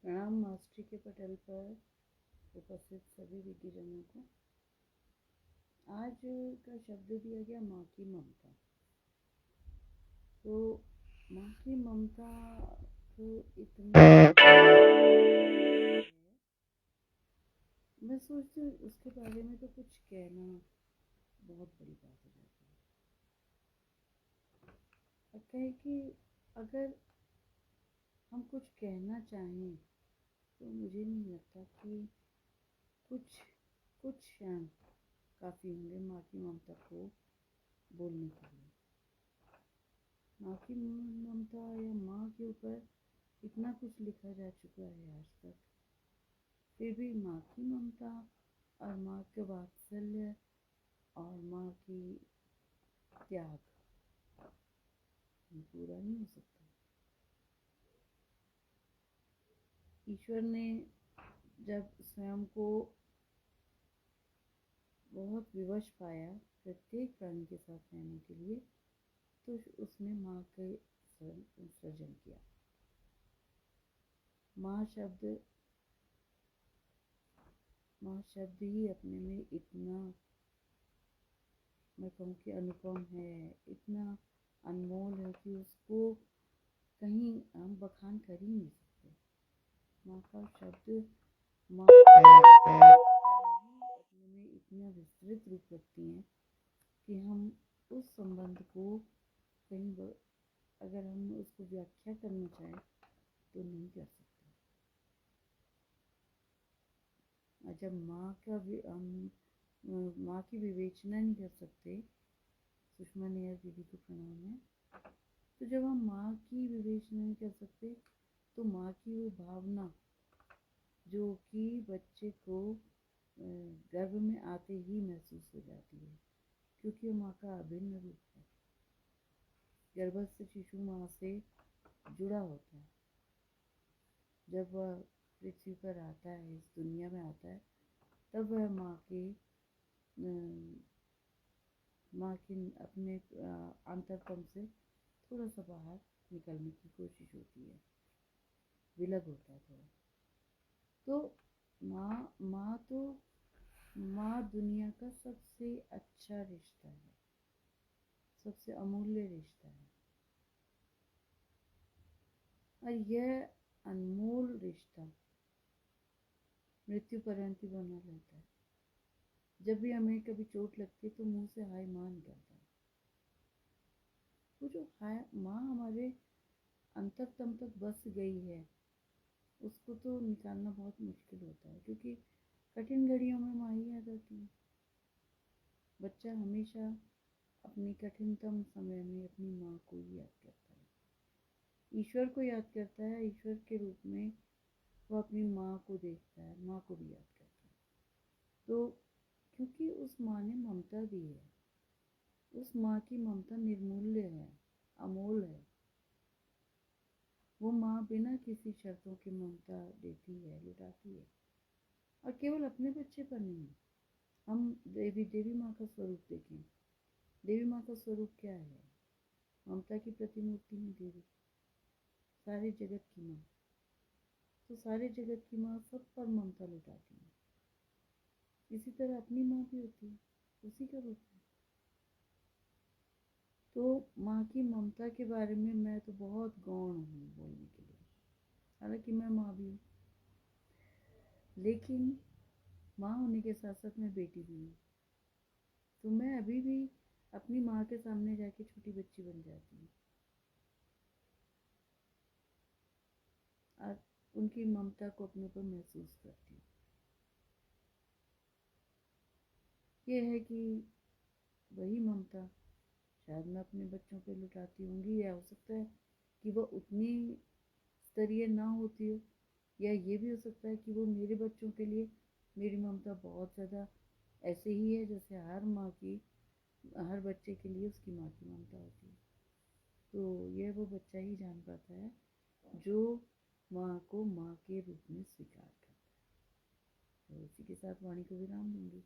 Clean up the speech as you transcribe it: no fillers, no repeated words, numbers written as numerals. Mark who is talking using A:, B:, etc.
A: प्रणाम मास्टरी के पटल पर उपस्थित सभी विज्ञजनों को। आज का शब्द दिया गया माँ की ममता। तो माँ की ममता तो इतनी मैं सोचती हूँ उसके बारे में तो कुछ कहना बहुत बड़ी बात हो जाती है। अब कहे कि अगर हम कुछ कहना चाहें तो मुझे नहीं लगता कि कुछ कुछ क्षण काफ़ी होंगे माँ की ममता को बोलने के लिए। माँ की ममता या माँ के ऊपर इतना कुछ लिखा जा चुका है आज तक, फिर भी माँ की ममता और माँ के वात्सल्य और माँ की त्याग पूरा नहीं हो सकता। ईश्वर ने जब स्वयं को बहुत विवश पाया प्रत्येक प्राणी के साथ रहने के लिए, तो उसने माँ के सृजन किया। माँ शब्द ही अपने में इतना, मैं कहूँ कि अनुपम है, इतना अनमोल है कि उसको कहीं हम बखान कर ही नहीं सकते। माँ का शब्द, माँ अपने में इतना विस्तृत रूप रखती हैं कि हम उस संबंध को कहीं अगर हम उसको व्याख्या करना चाहें तो नहीं कर सकते। जब माँ की विवेचना नहीं कर सकते, सुषमा नेहर दीदी को प्रणाम है, तो जब हम माँ की विवेचना नहीं कर सकते तो माँ की वो भावना जो कि बच्चे को गर्भ में आते ही महसूस हो जाती है, क्योंकि वो माँ का अभिन्न रूप है। गर्भस्थ शिशु माँ से जुड़ा होता है। जब वह पृथ्वी पर आता है, इस दुनिया में आता है, तब वह माँ के अपने अंतरतम से थोड़ा सा बाहर निकलने की कोशिश होती है, विलग होता है थोड़ा। तो माँ दुनिया का सबसे अच्छा रिश्ता है, सबसे अमूल्य रिश्ता है, और यह अनमोल रिश्ता मृत्यु पर्यंत बना रहता है। जब भी हमें कभी चोट लगती है तो मुंह से हाय माँ निकलता है। वो जो हाय माँ हमारे अंतरतम तक बस गई है, उसको तो निकालना बहुत मुश्किल होता है, क्योंकि कठिन घड़ियों में माँ ही आ जाती है। बच्चा हमेशा अपनी कठिनतम समय में अपनी माँ को ही याद करता है, ईश्वर को याद करता है। ईश्वर के रूप में वो अपनी माँ को देखता है, माँ को भी याद करता है। तो क्योंकि उस माँ ने ममता दी है, उस माँ की ममता निर्मूल्य है, अमोल है। वो माँ बिना किसी शर्तों की ममता देती है, लुटाती है, और केवल अपने बच्चे पर नहीं। हम देवी माँ का स्वरूप देखें। देवी माँ का स्वरूप क्या है? ममता की प्रतिमूर्ति है देवी, सारे जगत की माँ। तो सारे जगत की माँ सब पर ममता लुटाती है। इसी तरह अपनी माँ भी होती है, उसी का रूप है। तो माँ की ममता के बारे में मैं तो बहुत गौण हूँ बोलने के लिए, हालांकि मैं माँ भी हूँ, लेकिन माँ होने के साथ साथ मैं बेटी भी हूँ। तो मैं अभी भी अपनी माँ के सामने जाके छोटी बच्ची बन जाती हूँ और उनकी ममता को अपने ऊपर महसूस करती हूँ। ये है कि वही ममता शायद मैं अपने बच्चों पे लुटाती होंगी, या हो सकता है कि वह उतनी स्तरीय ना होती हो, या ये भी हो सकता है कि वो मेरे बच्चों के लिए मेरी ममता बहुत ज़्यादा ऐसे ही है जैसे हर बच्चे के लिए उसकी माँ की ममता होती है। तो यह वो बच्चा ही जान पाता है जो माँ को माँ के रूप में स्वीकार करता है। तो इसी के साथ वाणी को विराम दूंगी।